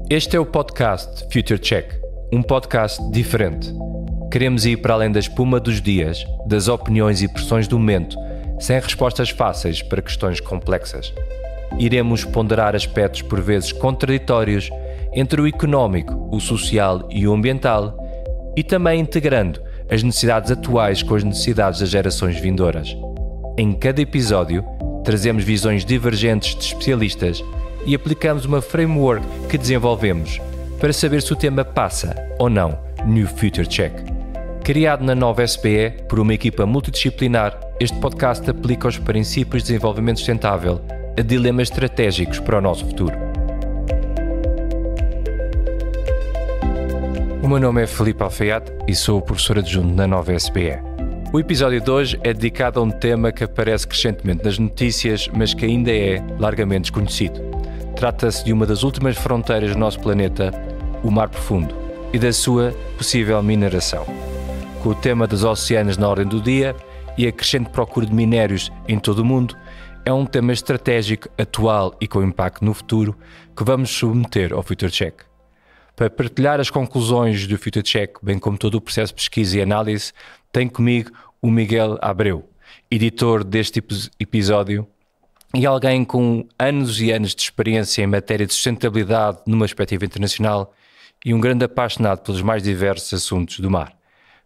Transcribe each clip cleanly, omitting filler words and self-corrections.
Este é o podcast Future Check, um podcast diferente. Queremos ir para além da espuma dos dias, das opiniões e pressões do momento, sem respostas fáceis para questões complexas. Iremos ponderar aspectos por vezes contraditórios entre o económico, o social e o ambiental, e também integrando as necessidades atuais com as necessidades das gerações vindouras. Em cada episódio, trazemos visões divergentes de especialistas e aplicamos uma framework que desenvolvemos para saber se o tema passa ou não no Future Check. Criado na nova SPE por uma equipa multidisciplinar, este podcast aplica os princípios de desenvolvimento sustentável a dilemas estratégicos para o nosso futuro. O meu nome é Filipe Alfaiate e sou o professor adjunto na nova SPE. O episódio de hoje é dedicado a um tema que aparece crescentemente nas notícias, mas que ainda é largamente desconhecido. Trata-se de uma das últimas fronteiras do nosso planeta, o mar profundo, e da sua possível mineração. Com o tema dos oceanos na ordem do dia e a crescente procura de minérios em todo o mundo, é um tema estratégico, atual e com impacto no futuro que vamos submeter ao Future Check. Para partilhar as conclusões do Future Check, bem como todo o processo de pesquisa e análise, tenho comigo o Miguel Abreu, editor deste episódio e alguém com anos e anos de experiência em matéria de sustentabilidade numa perspectiva internacional e um grande apaixonado pelos mais diversos assuntos do mar.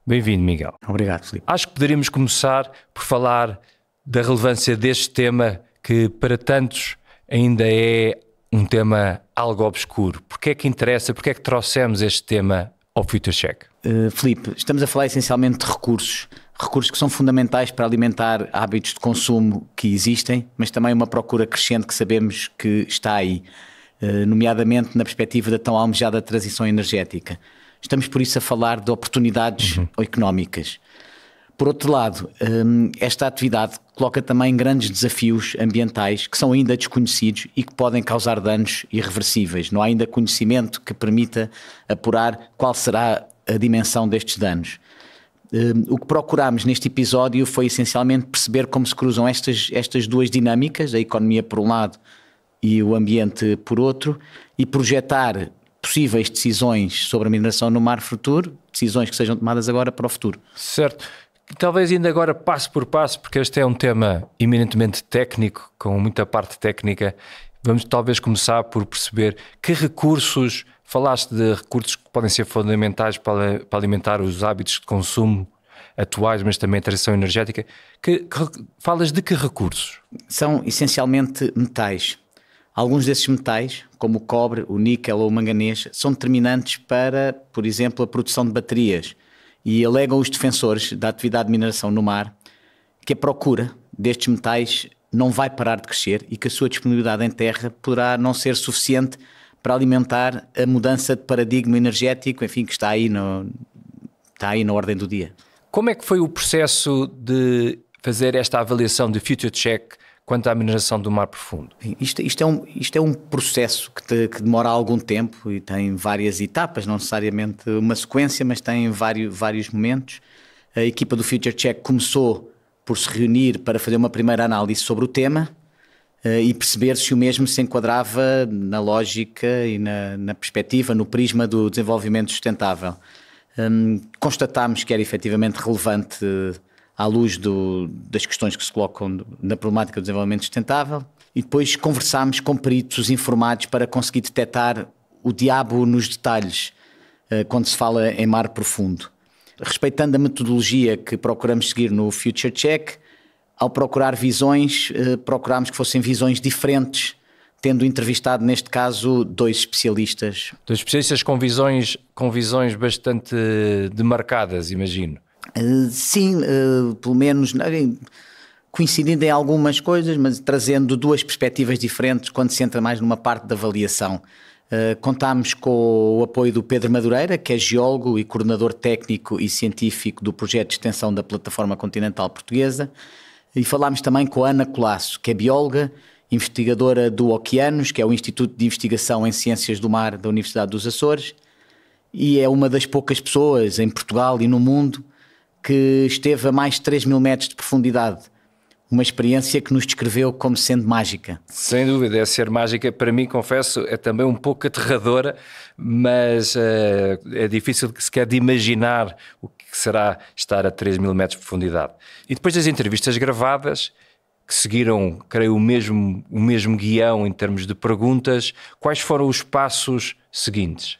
Bem-vindo, Miguel. Obrigado, Filipe. Acho que poderíamos começar por falar da relevância deste tema que para tantos ainda é um tema algo obscuro. Porquê é que interessa, porquê é que trouxemos este tema ao Future Check? Filipe, estamos a falar essencialmente de recursos que são fundamentais para alimentar hábitos de consumo que existem, mas também uma procura crescente que sabemos que está aí, nomeadamente na perspectiva da tão almejada transição energética. Estamos por isso a falar de oportunidades económicas. Por outro lado, esta atividade coloca também grandes desafios ambientais que são ainda desconhecidos e que podem causar danos irreversíveis. Não há ainda conhecimento que permita apurar qual será a dimensão destes danos. O que procurámos neste episódio foi essencialmente perceber como se cruzam estas duas dinâmicas, a economia por um lado e o ambiente por outro, e projetar possíveis decisões sobre a mineração no mar futuro, decisões que sejam tomadas agora para o futuro. Certo. Talvez ainda agora passo por passo, porque este é um tema eminentemente técnico, com muita parte técnica. Vamos talvez começar por perceber que recursos, falaste de recursos que podem ser fundamentais para alimentar os hábitos de consumo atuais, mas também a transição energética. Falas de que recursos? São essencialmente metais. Alguns desses metais, como o cobre, o níquel ou o manganês, são determinantes para, por exemplo, a produção de baterias. E alegam os defensores da atividade de mineração no mar que a procura destes metais não vai parar de crescer e que a sua disponibilidade em terra poderá não ser suficiente para alimentar a mudança de paradigma energético, enfim, que está aí na ordem do dia. Como é que foi o processo de fazer esta avaliação de Future Check quanto à mineração do mar profundo? Isto é um processo que demora algum tempo e tem várias etapas, não necessariamente uma sequência, mas tem vários momentos. A equipa do Future Check começou por se reunir para fazer uma primeira análise sobre o tema e perceber se o mesmo se enquadrava na lógica e na perspectiva, no prisma do desenvolvimento sustentável. Constatámos que era efetivamente relevante à luz das questões que se colocam na problemática do desenvolvimento sustentável, e depois conversámos com peritos informados para conseguir detectar o diabo nos detalhes quando se fala em mar profundo. Respeitando a metodologia que procuramos seguir no Future Check, ao procurar visões, procurámos que fossem visões diferentes, tendo entrevistado neste caso dois especialistas. Dois especialistas com visões bastante demarcadas, imagino. Sim, pelo menos coincidindo em algumas coisas, mas trazendo duas perspectivas diferentes quando se entra mais numa parte da avaliação. Contámos com o apoio do Pedro Madureira, que é geólogo e coordenador técnico e científico do projeto de extensão da Plataforma Continental Portuguesa, e falámos também com a Ana Colasso, que é bióloga, investigadora do Oceanos, que é o Instituto de Investigação em Ciências do Mar da Universidade dos Açores, e é uma das poucas pessoas em Portugal e no mundo que esteve a mais de 3.000 metros de profundidade, uma experiência que nos descreveu como sendo mágica. Sem dúvida, é ser mágica. Para mim, confesso, é também um pouco aterradora, mas é difícil sequer de imaginar o que será estar a 3.000 metros de profundidade. E depois das entrevistas gravadas, que seguiram, creio, o mesmo guião em termos de perguntas, quais foram os passos seguintes?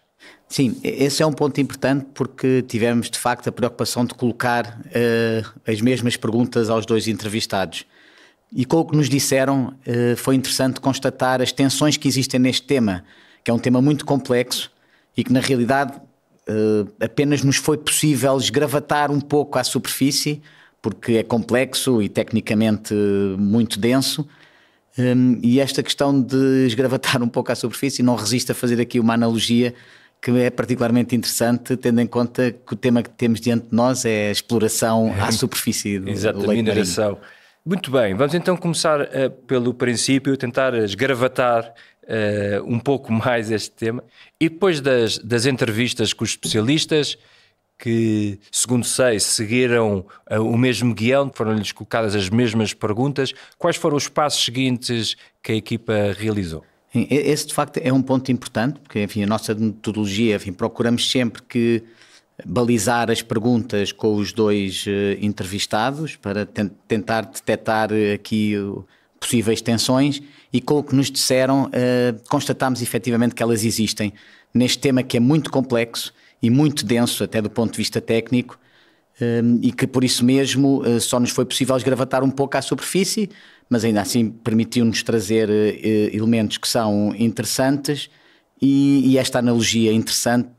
Sim, esse é um ponto importante porque tivemos de facto a preocupação de colocar as mesmas perguntas aos dois entrevistados. E com o que nos disseram foi interessante constatar as tensões que existem neste tema, que é um tema muito complexo e que na realidade apenas nos foi possível esgravatar um pouco à superfície, porque é complexo e tecnicamente muito denso. E esta questão de esgravatar um pouco à superfície não resiste a fazer aqui uma analogia que é particularmente interessante, tendo em conta que o tema que temos diante de nós é a exploração à superfície do Exato, leito mineração. marinho. Muito bem, vamos então começar pelo princípio, tentar esgravatar um pouco mais este tema. E depois das entrevistas com os especialistas, que, segundo sei, seguiram o mesmo guião, foram-lhes colocadas as mesmas perguntas, quais foram os passos seguintes que a equipa realizou? Esse de facto é um ponto importante, porque enfim, a nossa metodologia, enfim, procuramos sempre que balizar as perguntas com os dois entrevistados para tentar detectar aqui possíveis tensões, e com o que nos disseram constatámos efetivamente que elas existem neste tema que é muito complexo e muito denso até do ponto de vista técnico, e que por isso mesmo só nos foi possível esgravatar um pouco à superfície, mas ainda assim permitiu-nos trazer elementos que são interessantes e esta analogia interessante,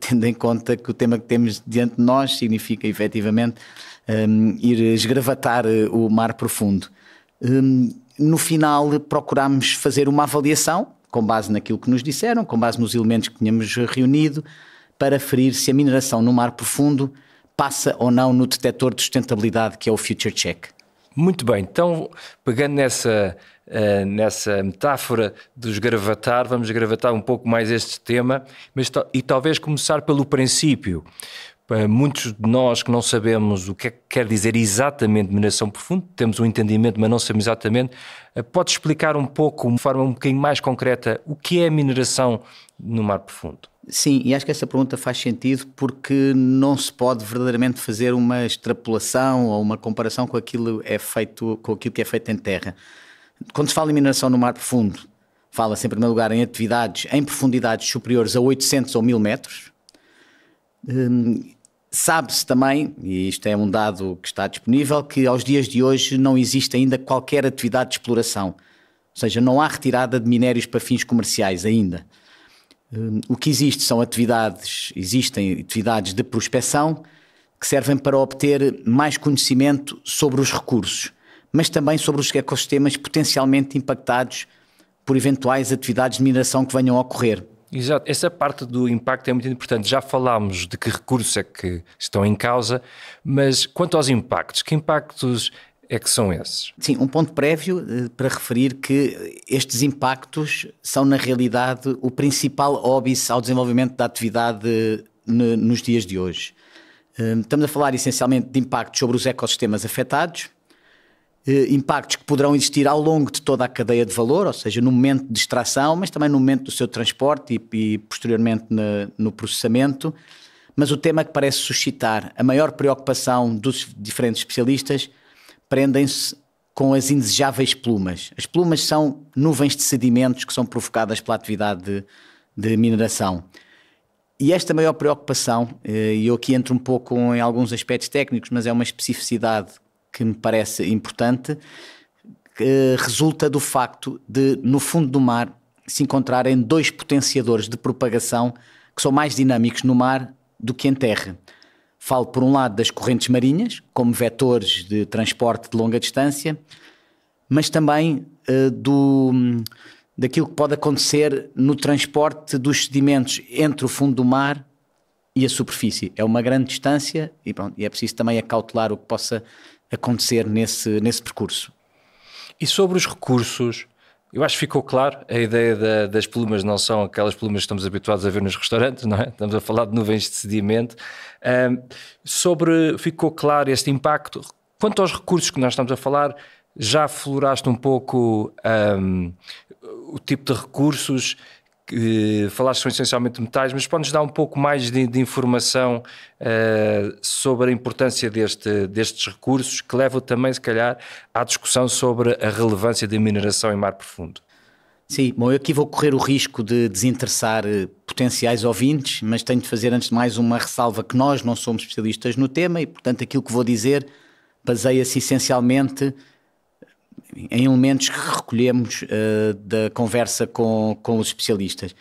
tendo em conta que o tema que temos diante de nós significa efetivamente ir esgravatar o mar profundo. No final procurámos fazer uma avaliação com base naquilo que nos disseram, com base nos elementos que tínhamos reunido, para aferir se a mineração no mar profundo passa ou não no detector de sustentabilidade que é o Future Check. Muito bem, então pegando nessa metáfora de esgravatar, vamos esgravatar um pouco mais este tema, e talvez começar pelo princípio. Para muitos de nós que não sabemos o que é que quer dizer exatamente mineração profunda, temos um entendimento, mas não sabemos exatamente, pode explicar um pouco, de forma um bocadinho mais concreta, o que é a mineração no mar profundo? Sim, e acho que essa pergunta faz sentido porque não se pode verdadeiramente fazer uma extrapolação ou uma comparação com aquilo que é feito em terra. Quando se fala em mineração no mar profundo, fala-se em primeiro lugar em atividades em profundidades superiores a 800 ou 1000 metros. Sabe-se também, e isto é um dado que está disponível, que aos dias de hoje não existe ainda qualquer atividade de exploração. Ou seja, não há retirada de minérios para fins comerciais ainda. O que existem atividades de prospecção que servem para obter mais conhecimento sobre os recursos, mas também sobre os ecossistemas potencialmente impactados por eventuais atividades de mineração que venham a ocorrer. Exato, essa parte do impacto é muito importante. Já falámos de que recursos é que estão em causa, mas quanto aos impactos, que impactos é que são esses? Sim, um ponto prévio para referir que estes impactos são na realidade o principal óbice ao desenvolvimento da atividade nos dias de hoje. Estamos a falar essencialmente de impactos sobre os ecossistemas afetados, impactos que poderão existir ao longo de toda a cadeia de valor, ou seja, no momento de extração, mas também no momento do seu transporte e posteriormente no processamento. Mas o tema que parece suscitar a maior preocupação dos diferentes especialistas prendem-se com as indesejáveis plumas. As plumas são nuvens de sedimentos que são provocadas pela atividade de mineração. E esta maior preocupação, e eu aqui entro um pouco em alguns aspectos técnicos, mas é uma especificidade que me parece importante, que resulta do facto de, no fundo do mar, se encontrarem dois potenciadores de propagação que são mais dinâmicos no mar do que em terra. Falo, por um lado, das correntes marinhas, como vetores de transporte de longa distância, mas também daquilo que pode acontecer no transporte dos sedimentos entre o fundo do mar e a superfície. É uma grande distância e é preciso também acautelar o que possa acontecer nesse percurso. E sobre os recursos, eu acho que ficou claro, a ideia das plumas não são aquelas plumas que estamos habituados a ver nos restaurantes, não é? Estamos a falar de nuvens de sedimento. Ficou claro este impacto. Quanto aos recursos que nós estamos a falar, Já afloraste um pouco o tipo de recursos, que falaste são essencialmente metais, mas podes dar um pouco mais de informação sobre a importância destes recursos, que levam também, se calhar, à discussão sobre a relevância da mineração em mar profundo. Sim, bom, eu aqui vou correr o risco de desinteressar potenciais ouvintes, mas tenho de fazer antes de mais uma ressalva que nós não somos especialistas no tema e, portanto, aquilo que vou dizer baseia-se essencialmente em elementos que recolhemos da conversa com os especialistas.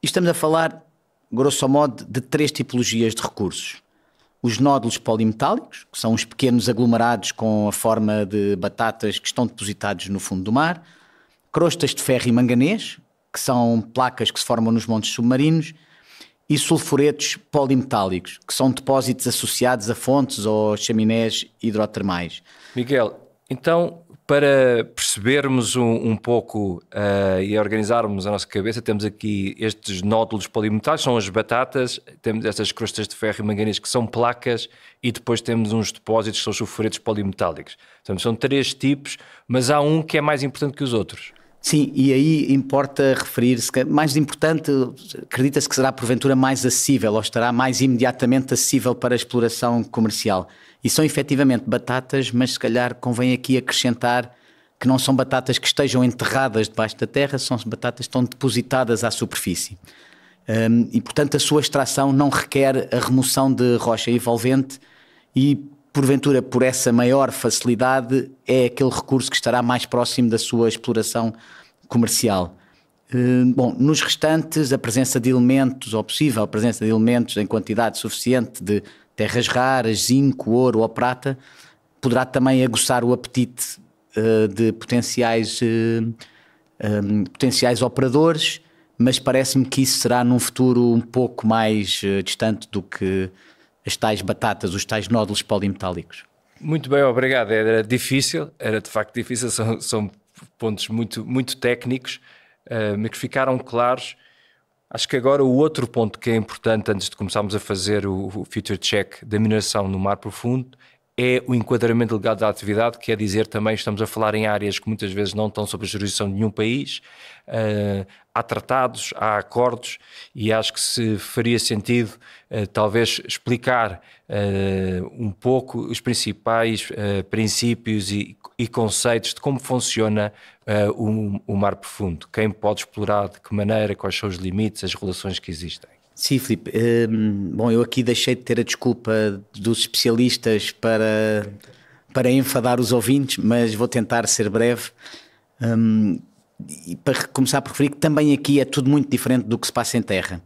E estamos a falar, grosso modo, de 3 tipologias de recursos. Os nódulos polimetálicos, que são os pequenos aglomerados com a forma de batatas que estão depositados no fundo do mar. Crostas de ferro e manganês, que são placas que se formam nos montes submarinos. E sulfuretos polimetálicos, que são depósitos associados a fontes ou chaminés hidrotermais. Miguel, então, para percebermos um pouco e organizarmos a nossa cabeça, temos aqui estes nódulos polimetálicos, são as batatas, temos essas crostas de ferro e manganês que são placas e depois temos uns depósitos que são os sulfuretos polimetálicos. Portanto, são 3 tipos, mas há um que é mais importante que os outros. Sim, e aí importa referir-se que mais importante, acredita-se que será porventura mais acessível ou estará mais imediatamente acessível para a exploração comercial. E são efetivamente batatas, mas se calhar convém aqui acrescentar que não são batatas que estejam enterradas debaixo da terra, são batatas que estão depositadas à superfície. E portanto a sua extração não requer a remoção de rocha envolvente e porventura, por essa maior facilidade, é aquele recurso que estará mais próximo da sua exploração comercial. Bom, nos restantes, a presença de elementos, ou possível presença de elementos em quantidade suficiente de terras raras, zinco, ouro ou prata, poderá também aguçar o apetite de potenciais operadores, mas parece-me que isso será num futuro um pouco mais distante do que as tais batatas, os tais nódulos polimetálicos. Muito bem, obrigado. Era de facto difícil, são pontos muito, muito técnicos, mas que ficaram claros. Acho que agora o outro ponto que é importante antes de começarmos a fazer o future check da mineração no mar profundo é o enquadramento legal da atividade, que é dizer também estamos a falar em áreas que muitas vezes não estão sob a jurisdição de nenhum país, há tratados, há acordos e acho que se faria sentido talvez explicar um pouco os principais princípios e conceitos de como funciona o mar profundo, quem pode explorar, de que maneira, quais são os limites, as relações que existem. Sim, Filipe. Bom, eu aqui deixei de ter a desculpa dos especialistas para enfadar os ouvintes, mas vou tentar ser breve. E para começar por referir que também aqui é tudo muito diferente do que se passa em terra.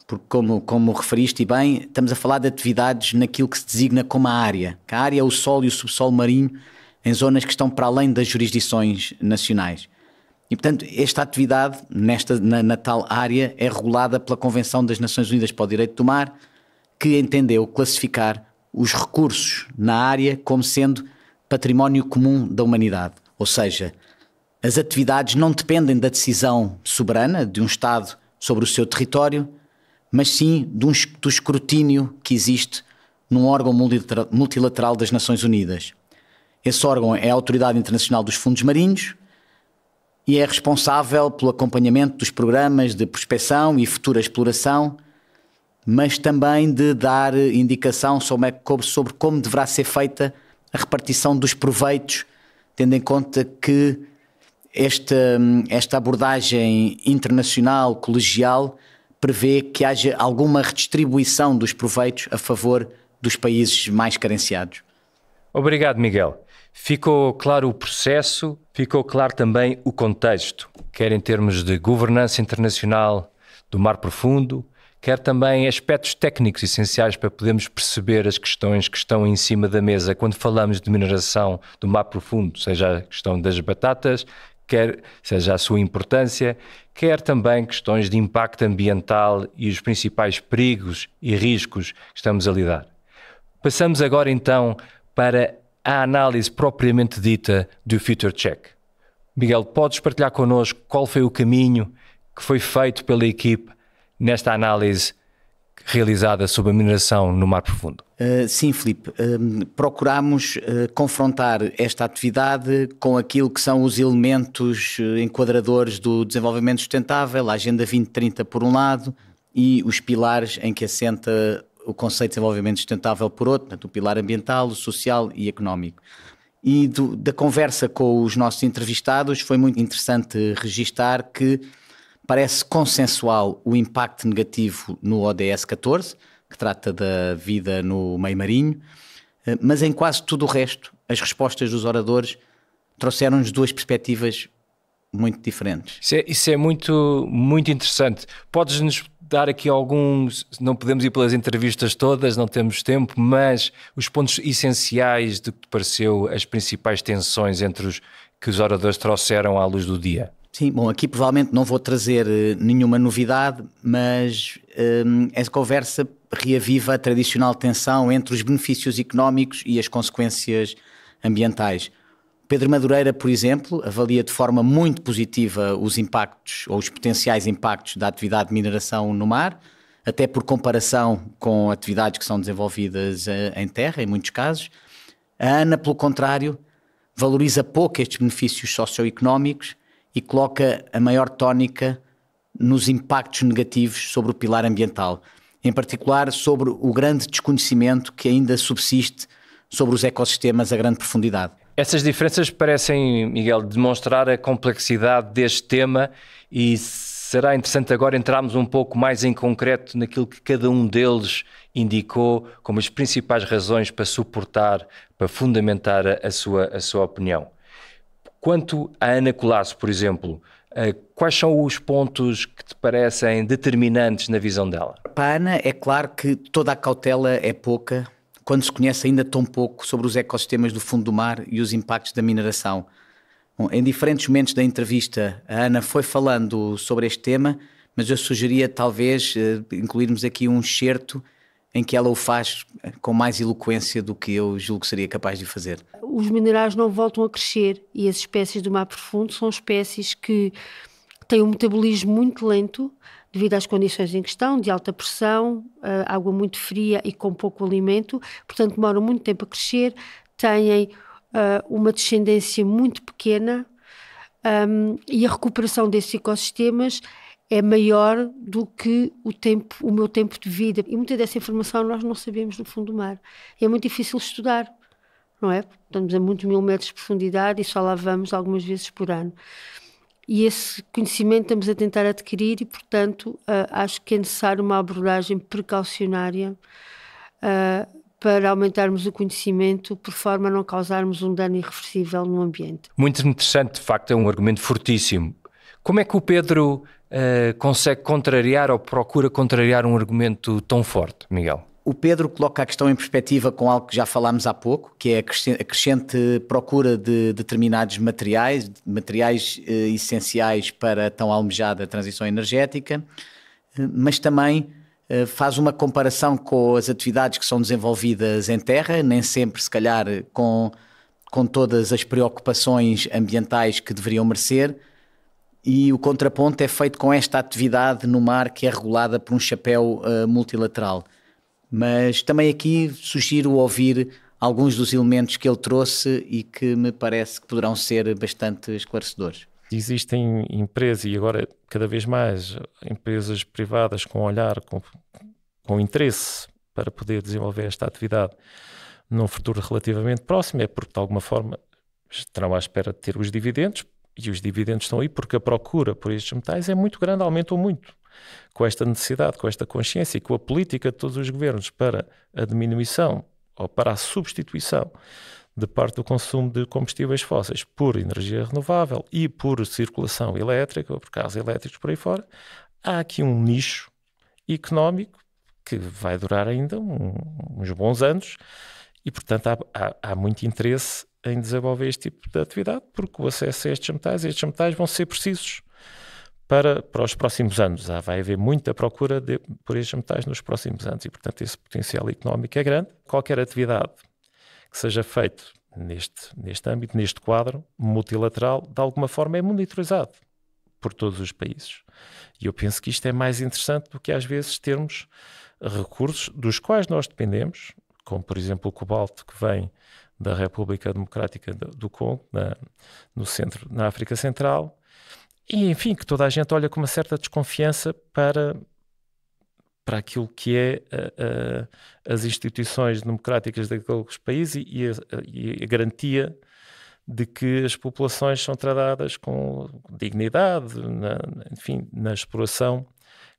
Porque como referiste bem, estamos a falar de atividades naquilo que se designa como a área. Que a área é o solo e o subsolo marinho em zonas que estão para além das jurisdições nacionais. E, portanto, esta atividade na tal área é regulada pela Convenção das Nações Unidas para o Direito do Mar, que entendeu classificar os recursos na área como sendo património comum da humanidade. Ou seja, as atividades não dependem da decisão soberana de um Estado sobre o seu território, mas sim do escrutínio que existe num órgão multilateral das Nações Unidas. Esse órgão é a Autoridade Internacional dos Fundos Marinhos, e é responsável pelo acompanhamento dos programas de prospecção e futura exploração, mas também de dar indicação sobre como deverá ser feita a repartição dos proveitos, tendo em conta que esta abordagem internacional, colegial, prevê que haja alguma redistribuição dos proveitos a favor dos países mais carenciados. Obrigado, Miguel. Ficou claro o processo, ficou claro também o contexto, quer em termos de governança internacional do mar profundo, quer também aspectos técnicos essenciais para podermos perceber as questões que estão em cima da mesa quando falamos de mineração do mar profundo, seja a questão das batatas, quer seja a sua importância, quer também questões de impacto ambiental e os principais perigos e riscos que estamos a lidar. Passamos agora então para a análise propriamente dita do Future Check. Miguel, podes partilhar connosco qual foi o caminho que foi feito pela equipe nesta análise realizada sobre a mineração no mar profundo? Sim, Filipe. Procuramos confrontar esta atividade com aquilo que são os elementos enquadradores do desenvolvimento sustentável, a Agenda 2030 por um lado e os pilares em que assenta o conceito de desenvolvimento sustentável por outro, portanto, o pilar ambiental, o social e económico. E da conversa com os nossos entrevistados foi muito interessante registar que parece consensual o impacto negativo no ODS 14, que trata da vida no meio marinho, mas em quase tudo o resto, as respostas dos oradores trouxeram-nos duas perspectivas muito diferentes. Isso é muito, muito interessante. Podes-nos dar aqui alguns, não podemos ir pelas entrevistas todas, não temos tempo, mas os pontos essenciais de que te pareceu as principais tensões entre os que os oradores trouxeram à luz do dia? Sim, bom, aqui provavelmente não vou trazer nenhuma novidade, mas essa conversa reaviva a tradicional tensão entre os benefícios económicos e as consequências ambientais. Pedro Madureira, por exemplo, avalia de forma muito positiva os impactos ou os potenciais impactos da atividade de mineração no mar, até por comparação com atividades que são desenvolvidas em terra, em muitos casos. A Ana, pelo contrário, valoriza pouco estes benefícios socioeconómicos e coloca a maior tónica nos impactos negativos sobre o pilar ambiental, em particular sobre o grande desconhecimento que ainda subsiste sobre os ecossistemas a grande profundidade. Essas diferenças parecem, Miguel, demonstrar a complexidade deste tema e será interessante agora entrarmos um pouco mais em concreto naquilo que cada um deles indicou como as principais razões para suportar, para fundamentar a sua opinião. Quanto a Ana Colasso, por exemplo, quais são os pontos que te parecem determinantes na visão dela? Para a Ana é claro que toda a cautela é pouca quando se conhece ainda tão pouco sobre os ecossistemas do fundo do mar e os impactos da mineração. Bom, em diferentes momentos da entrevista, a Ana foi falando sobre este tema, mas eu sugeria talvez incluirmos aqui um excerto em que ela o faz com mais eloquência do que eu julgo que seria capaz de fazer. Os minerais não voltam a crescer e as espécies do mar profundo são espécies que têm um metabolismo muito lento devido às condições em questão, de alta pressão, água muito fria e com pouco alimento, portanto demoram muito tempo a crescer, têm uma descendência muito pequena e a recuperação desses ecossistemas é maior do que o meu tempo de vida. E muita dessa informação nós não sabemos no fundo do mar. É muito difícil estudar, não é? Estamos a muitos 1000 metros de profundidade e só lá vamos algumas vezes por ano. E esse conhecimento estamos a tentar adquirir e, portanto, acho que é necessário uma abordagem precaucionária para aumentarmos o conhecimento por forma a não causarmos um dano irreversível no ambiente. Muito interessante, de facto, é um argumento fortíssimo. Como é que o Pedro consegue contrariar ou procura contrariar um argumento tão forte, Miguel? O Pedro coloca a questão em perspectiva com algo que já falámos há pouco, que é a crescente procura de determinados materiais essenciais para a tão almejada transição energética, mas também faz uma comparação com as atividades que são desenvolvidas em terra, nem sempre, se calhar, com todas as preocupações ambientais que deveriam merecer, e o contraponto é feito com esta atividade no mar que é regulada por um chapéu multilateral. Mas também aqui sugiro ouvir alguns dos elementos que ele trouxe e que me parece que poderão ser bastante esclarecedores. Existem empresas, e agora cada vez mais, empresas privadas com olhar, com interesse para poder desenvolver esta atividade num futuro relativamente próximo, é porque de alguma forma estarão à espera de ter os dividendos, e os dividendos estão aí porque a procura por estes metais é muito grande, aumentou muito. Com esta necessidade, com esta consciência e com a política de todos os governos para a diminuição ou para a substituição de parte do consumo de combustíveis fósseis por energia renovável e por circulação elétrica, ou por carros elétricos por aí fora, há aqui um nicho económico que vai durar ainda uns bons anos e, portanto, há muito interesse em desenvolver este tipo de atividade porque o acesso a estes metais vão ser precisos para os próximos anos. Vai haver muita procura por estes metais nos próximos anos e, portanto, esse potencial económico é grande. Qualquer atividade que seja feita neste âmbito, neste quadro multilateral, de alguma forma é monitorizado por todos os países. E eu penso que isto é mais interessante do que às vezes termos recursos dos quais nós dependemos, como por exemplo o cobalto que vem da República Democrática do Congo, na África Central, e enfim, que toda a gente olha com uma certa desconfiança para aquilo que é as instituições democráticas daqueles países e a garantia de que as populações são tratadas com dignidade, enfim, na exploração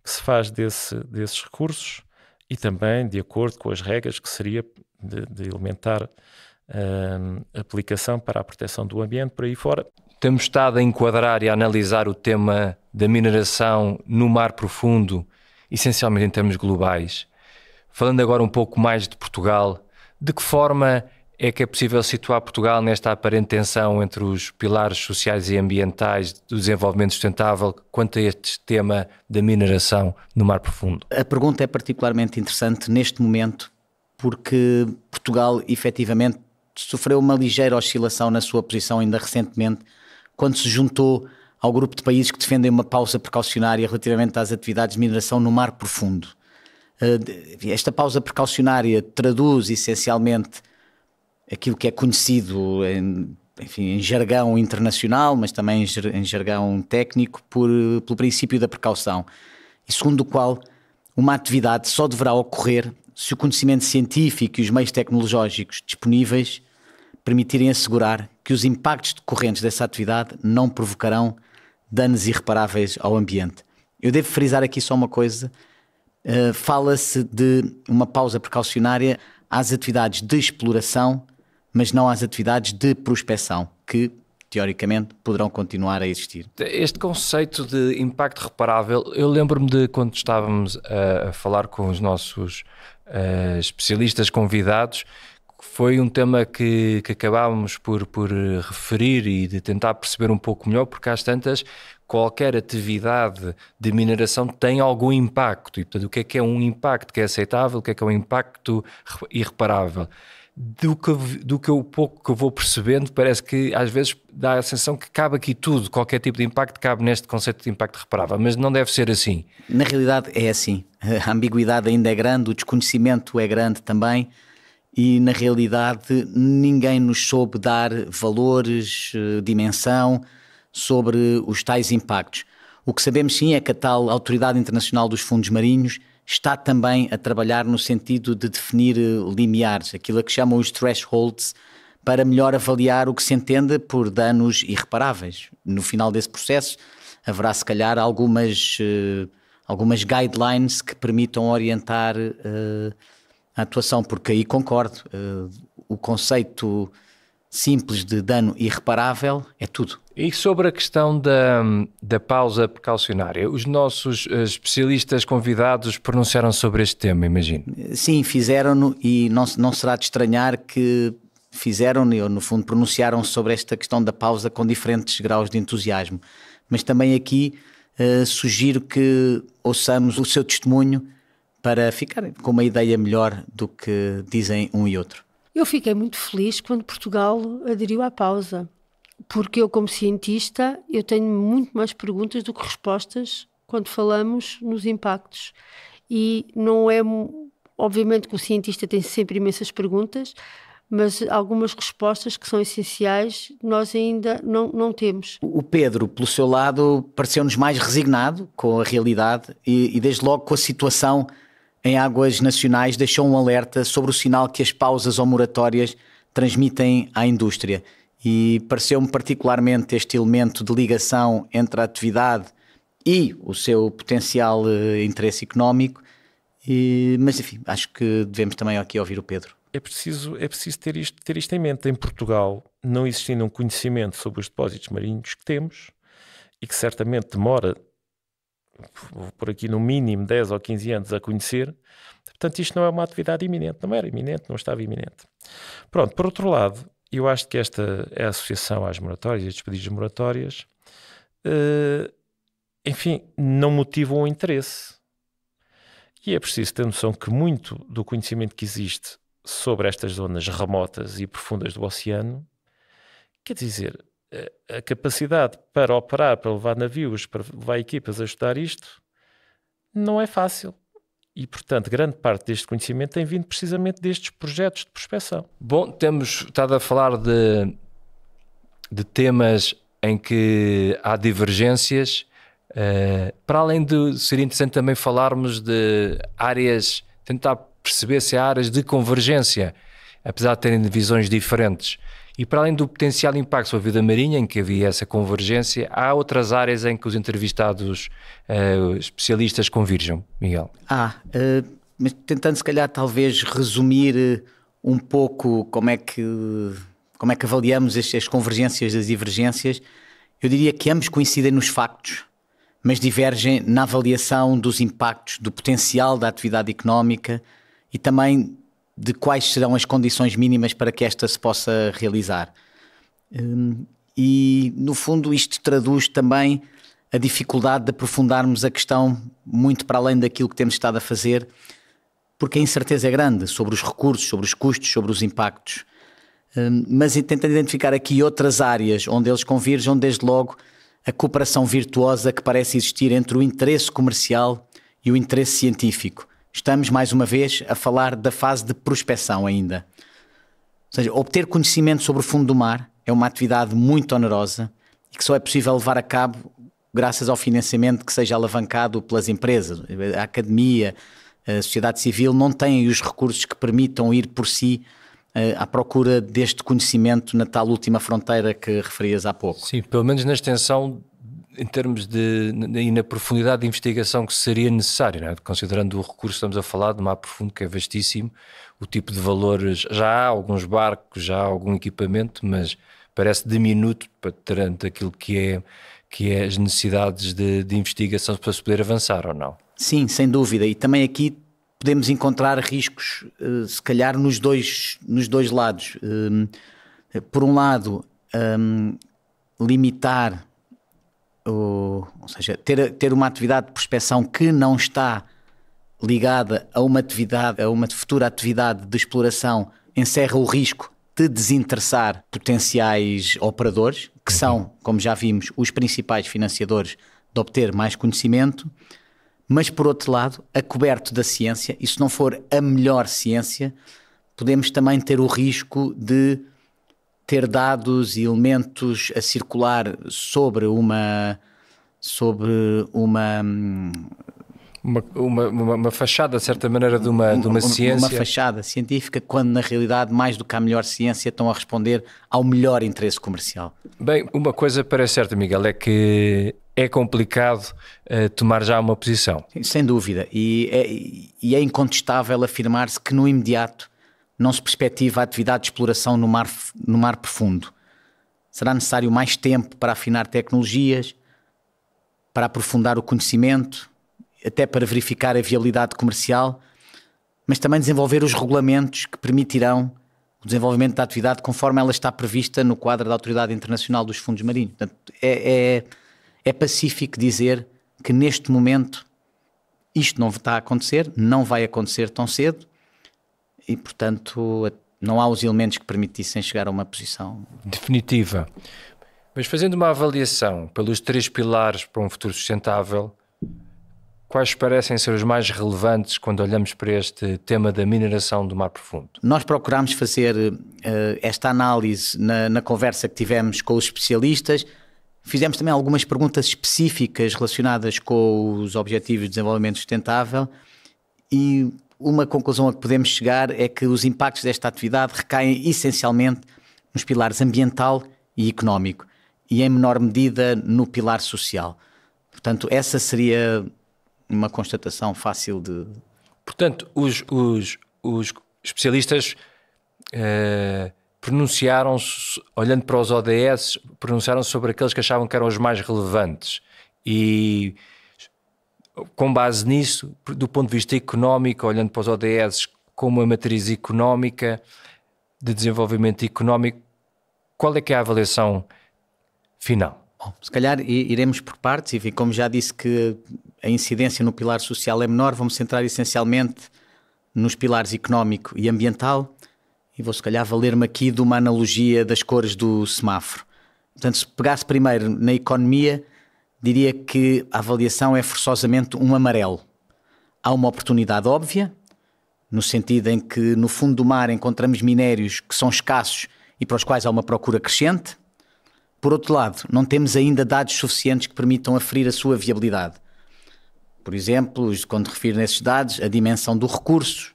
que se faz desses recursos e também de acordo com as regras que seria de elementar aplicação para a proteção do ambiente por aí fora. Temos estado a enquadrar e a analisar o tema da mineração no mar profundo, essencialmente em termos globais. Falando agora um pouco mais de Portugal, de que forma é que é possível situar Portugal nesta aparente tensão entre os pilares sociais e ambientais do desenvolvimento sustentável quanto a este tema da mineração no mar profundo? A pergunta é particularmente interessante neste momento porque Portugal efetivamente sofreu uma ligeira oscilação na sua posição ainda recentemente quando se juntou ao grupo de países que defendem uma pausa precaucionária relativamente às atividades de mineração no mar profundo. Esta pausa precaucionária traduz essencialmente aquilo que é conhecido em jargão internacional, mas também em jargão técnico, pelo princípio da precaução, e segundo o qual uma atividade só deverá ocorrer se o conhecimento científico e os meios tecnológicos disponíveis permitirem assegurar que os impactos decorrentes dessa atividade não provocarão danos irreparáveis ao ambiente. Eu devo frisar aqui só uma coisa, fala-se de uma pausa precaucionária às atividades de exploração, mas não às atividades de prospecção, que teoricamente poderão continuar a existir. Este conceito de impacto reparável, eu lembro-me de quando estávamos a falar com os nossos especialistas convidados, foi um tema que acabámos por referir e de tentar perceber um pouco melhor, porque às tantas qualquer atividade de mineração tem algum impacto, e portanto o que é um impacto que é aceitável, o que é um impacto irreparável. Do que eu pouco que eu vou percebendo, parece que às vezes dá a sensação que cabe aqui tudo, qualquer tipo de impacto cabe neste conceito de impacto reparável, mas não deve ser assim. Na realidade é assim, a ambiguidade ainda é grande, o desconhecimento é grande também, e na realidade ninguém nos soube dar valores, dimensão sobre os tais impactos. O que sabemos sim é que a tal Autoridade Internacional dos Fundos Marinhos está também a trabalhar no sentido de definir limiares, aquilo a que chamam os thresholds, para melhor avaliar o que se entende por danos irreparáveis. No final desse processo haverá se calhar algumas guidelines que permitam orientar a atuação, porque aí concordo, o conceito simples de dano irreparável é tudo. E sobre a questão da pausa precaucionária, os nossos especialistas convidados pronunciaram sobre este tema, imagino? Sim, fizeram-no, e não será de estranhar que fizeram-no, ou no fundo pronunciaram sobre esta questão da pausa com diferentes graus de entusiasmo. Mas também aqui sugiro que ouçamos o seu testemunho para ficar com uma ideia melhor do que dizem um e outro. Eu fiquei muito feliz quando Portugal aderiu à pausa, porque eu, como cientista, eu tenho muito mais perguntas do que respostas quando falamos nos impactos. E não é, obviamente que o cientista tem sempre imensas perguntas, mas algumas respostas que são essenciais nós ainda não temos. O Pedro, pelo seu lado, pareceu-nos mais resignado com a realidade e desde logo com a situação em águas nacionais deixou um alerta sobre o sinal que as pausas ou moratórias transmitem à indústria. E pareceu-me particularmente este elemento de ligação entre a atividade e o seu potencial interesse económico, mas enfim, acho que devemos também aqui ouvir o Pedro. É preciso ter isto em mente. Em Portugal, não existindo um conhecimento sobre os depósitos marinhos que temos, e que certamente demora, vou por aqui no mínimo 10 ou 15 anos a conhecer, portanto isto não é uma atividade iminente, não era iminente, não estava iminente. Pronto, por outro lado, eu acho que esta é a associação às moratórias e estes pedidos de moratórias, enfim, não motivam o interesse. E é preciso ter noção que muito do conhecimento que existe sobre estas zonas remotas e profundas do oceano, quer dizer, a capacidade para operar, para levar navios, para levar equipas a estudar isto, não é fácil. E, portanto, grande parte deste conhecimento tem vindo precisamente destes projetos de prospecção. Bom, temos estado a falar de temas em que há divergências. Para além de ser interessante também falarmos de áreas, tentar perceber se há áreas de convergência, apesar de terem visões diferentes. E para além do potencial impacto sobre a vida marinha, em que havia essa convergência, há outras áreas em que os entrevistados especialistas convergem, Miguel? Mas tentando se calhar talvez resumir um pouco como é que avaliamos as convergências das divergências, eu diria que ambos coincidem nos factos, mas divergem na avaliação dos impactos, do potencial da atividade económica e também de quais serão as condições mínimas para que esta se possa realizar. E, no fundo, isto traduz também a dificuldade de aprofundarmos a questão muito para além daquilo que temos estado a fazer, porque a incerteza é grande sobre os recursos, sobre os custos, sobre os impactos. Mas tentando identificar aqui outras áreas onde eles convergem, desde logo a cooperação virtuosa que parece existir entre o interesse comercial e o interesse científico. Estamos, mais uma vez, a falar da fase de prospecção ainda. Ou seja, obter conhecimento sobre o fundo do mar é uma atividade muito onerosa e que só é possível levar a cabo graças ao financiamento que seja alavancado pelas empresas. A academia, a sociedade civil não têm os recursos que permitam ir por si à procura deste conhecimento na tal última fronteira que referias há pouco. Sim, pelo menos na extensão, em termos e na profundidade de investigação que seria necessário, não é? Considerando o recurso, estamos a falar de mar profundo que é vastíssimo, o tipo de valores, já há alguns barcos, já há algum equipamento, mas parece diminuto perante aquilo que é as necessidades de investigação para se poder avançar, ou não? Sim, sem dúvida, e também aqui podemos encontrar riscos, se calhar nos dois lados. Por um lado, limitar, ou seja, ter uma atividade de prospecção que não está ligada a uma futura atividade de exploração, encerra o risco de desinteressar potenciais operadores, que são, como já vimos, os principais financiadores de obter mais conhecimento. Mas, por outro lado, a coberto da ciência, e se não for a melhor ciência, podemos também ter o risco de ter dados e elementos a circular sobre uma fachada, de certa maneira, de uma ciência. Uma fachada científica, quando na realidade, mais do que a melhor ciência, estão a responder ao melhor interesse comercial. Bem, uma coisa parece certa, Miguel, é que é complicado tomar já uma posição. Sem dúvida, e é incontestável afirmar-se que no imediato não se perspectiva a atividade de exploração no mar profundo. Será necessário mais tempo para afinar tecnologias, para aprofundar o conhecimento, até para verificar a viabilidade comercial, mas também desenvolver os regulamentos que permitirão o desenvolvimento da atividade conforme ela está prevista no quadro da Autoridade Internacional dos Fundos Marinhos. Portanto, é pacífico dizer que neste momento isto não está a acontecer, não vai acontecer tão cedo e, portanto, não há os elementos que permitissem chegar a uma posição definitiva. Mas fazendo uma avaliação pelos 3 pilares para um futuro sustentável, quais parecem ser os mais relevantes quando olhamos para este tema da mineração do mar profundo? Nós procuramos fazer esta análise na conversa que tivemos com os especialistas. Fizemos também algumas perguntas específicas relacionadas com os Objetivos de Desenvolvimento Sustentável e uma conclusão a que podemos chegar é que os impactos desta atividade recaem essencialmente nos pilares ambiental e económico e em menor medida no pilar social. Portanto, essa seria uma constatação fácil de... Portanto, os especialistas pronunciaram-se, olhando para os ODS, pronunciaram-se sobre aqueles que achavam que eram os mais relevantes e, com base nisso, do ponto de vista económico, olhando para os ODS como uma matriz económica, de desenvolvimento económico, qual é que é a avaliação final? Bom, se calhar iremos por partes e como já disse que a incidência no pilar social é menor, vamos centrar essencialmente nos pilares económico e ambiental e vou se calhar valer-me aqui de uma analogia das cores do semáforo. Portanto, se pegasse primeiro na economia, diria que a avaliação é forçosamente um amarelo. Há uma oportunidade óbvia, no sentido em que no fundo do mar encontramos minérios que são escassos e para os quais há uma procura crescente. Por outro lado, não temos ainda dados suficientes que permitam aferir a sua viabilidade. Por exemplo, quando refiro nesses dados, a dimensão do recurso,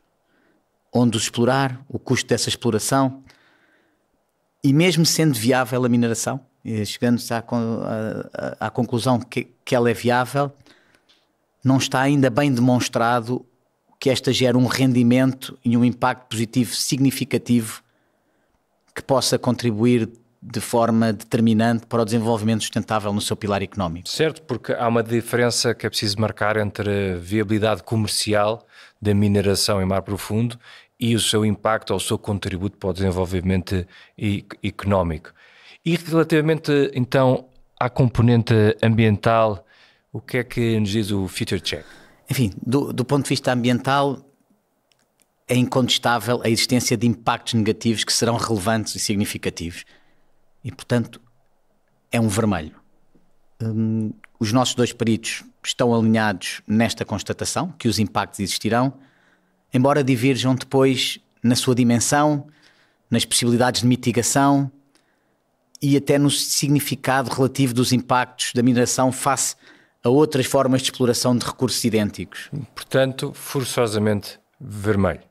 onde os explorar, o custo dessa exploração e mesmo sendo viável a mineração, chegando-se à conclusão que ela é viável, não está ainda bem demonstrado que esta gera um rendimento e um impacto positivo significativo que possa contribuir de forma determinante para o desenvolvimento sustentável no seu pilar económico. Certo, porque há uma diferença que é preciso marcar entre a viabilidade comercial da mineração em mar profundo e o seu impacto ou o seu contributo para o desenvolvimento económico. E relativamente então à componente ambiental, o que é que nos diz o Future Check? Enfim, do ponto de vista ambiental, é incontestável a existência de impactos negativos que serão relevantes e significativos. E, portanto, é um vermelho. Os nossos dois peritos estão alinhados nesta constatação, que os impactos existirão, embora divirjam depois na sua dimensão, nas possibilidades de mitigação e até no significado relativo dos impactos da mineração face a outras formas de exploração de recursos idênticos. Portanto, forçosamente vermelho.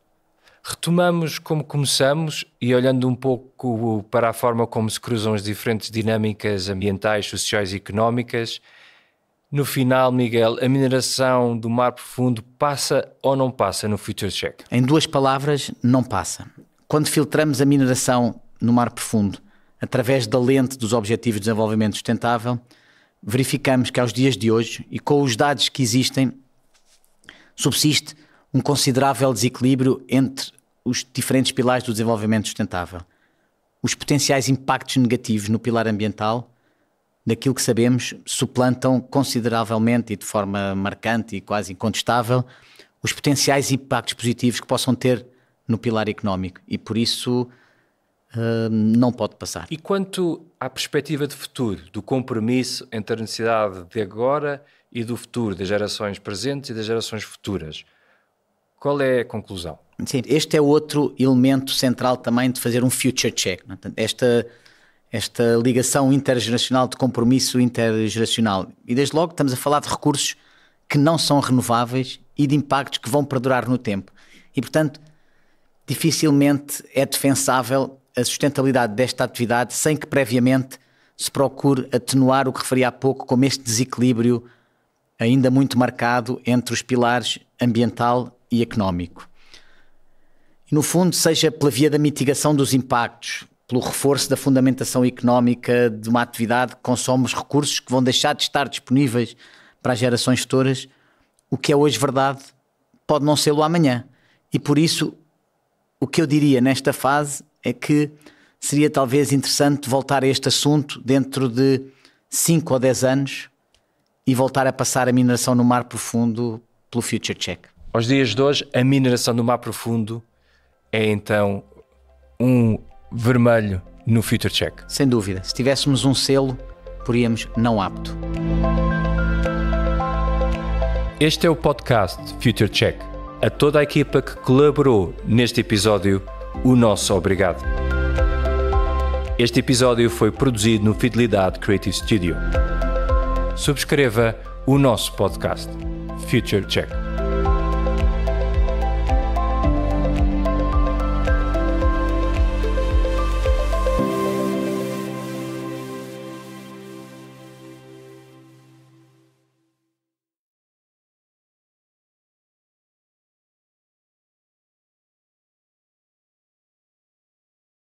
Retomamos como começamos e olhando um pouco para a forma como se cruzam as diferentes dinâmicas ambientais, sociais e económicas. No final, Miguel, a mineração do mar profundo passa ou não passa no Future Check? Em duas palavras, não passa. Quando filtramos a mineração no mar profundo através da lente dos Objetivos de Desenvolvimento Sustentável, verificamos que aos dias de hoje, e com os dados que existem, subsiste um considerável desequilíbrio entre os diferentes pilares do desenvolvimento sustentável. Os potenciais impactos negativos no pilar ambiental, daquilo que sabemos, suplantam consideravelmente e de forma marcante e quase incontestável os potenciais impactos positivos que possam ter no pilar económico e por isso não pode passar. E quanto à perspectiva de futuro, do compromisso entre a necessidade de agora e do futuro, das gerações presentes e das gerações futuras, qual é a conclusão? Sim, este é outro elemento central também de fazer um future check. Esta ligação intergeracional de compromisso intergeracional. E desde logo estamos a falar de recursos que não são renováveis e de impactos que vão perdurar no tempo. E, portanto, dificilmente é defensável a sustentabilidade desta atividade sem que previamente se procure atenuar o que referi há pouco como este desequilíbrio ainda muito marcado entre os pilares ambiental e económico. E no fundo, seja pela via da mitigação dos impactos, pelo reforço da fundamentação económica de uma atividade que consome os recursos que vão deixar de estar disponíveis para as gerações futuras, o que é hoje verdade pode não ser-lo amanhã. E por isso, o que eu diria nesta fase é que seria talvez interessante voltar a este assunto dentro de 5 ou 10 anos e voltar a passar a mineração no mar profundo pelo Future Check. Aos dias de hoje, a mineração no mar profundo é então um vermelho no Future Check. Sem dúvida. Se tivéssemos um selo, poríamos não apto. Este é o podcast Future Check. A toda a equipa que colaborou neste episódio, o nosso obrigado. Este episódio foi produzido no Fidelidade Creative Studio. Subscreva o nosso podcast Future Check.